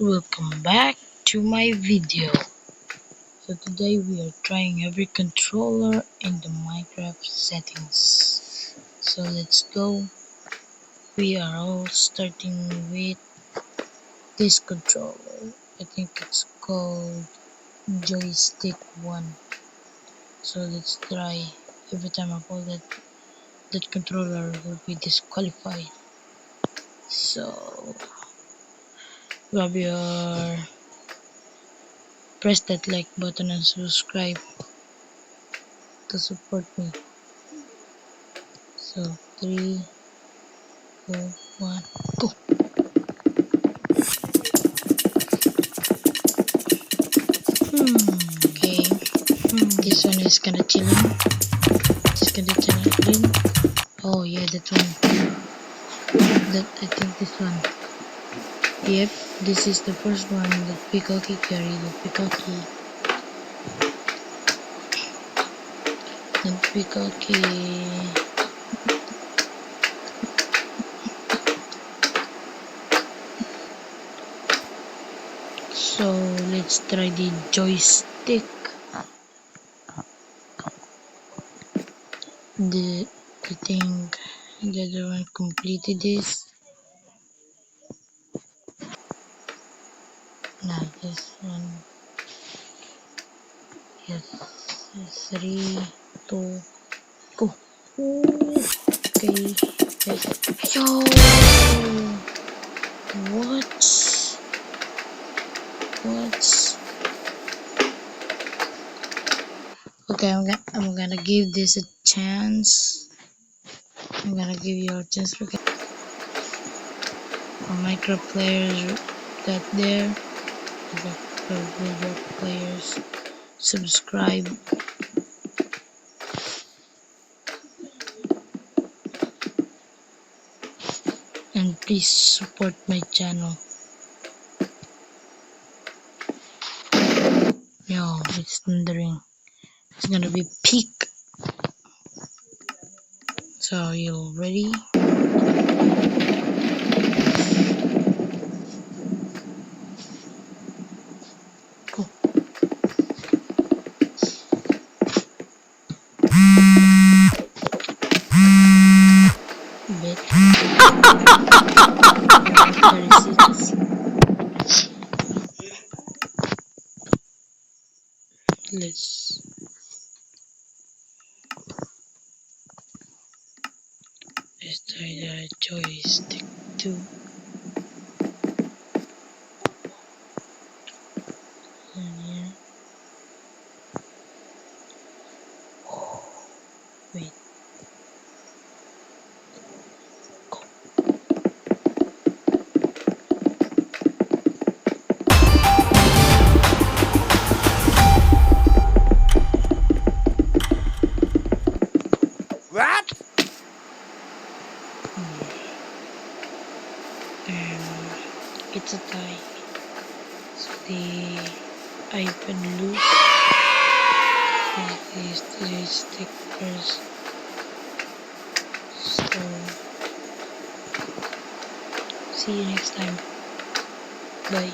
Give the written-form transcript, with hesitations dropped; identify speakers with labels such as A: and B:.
A: Welcome back to my video. So today we are trying every controller in the Minecraft settings. So let's go. We are all starting with this controller. I think it's called joystick 1. So let's try. Every time I call that controller will be disqualified. So grab your press that like button and subscribe to support me. So 3, 2, 1, go. Okay. This one is kinda chilling. Just kinda chilling. Oh yeah, that one. I think this one. Yep, this is the first one that Pikaki carried. The Pikaki. So let's try the joystick. I think the other one completed this. Now this one. Yes. 3, 2, go. Ooh. Okay. Yes. Yo. What? Okay, I'm gonna give this a chance. I'm gonna give you a chance for Minecraft players that there. Roblox players, subscribe. And please support my channel. Yo, it's thundering. It's gonna be peak. So you ready? Go. Bet. 36. Let's try the joystick 2. Yeah. Wait.
B: What?
A: It's a tie. So the iPad loop is the joystick first. So see you next time. Bye.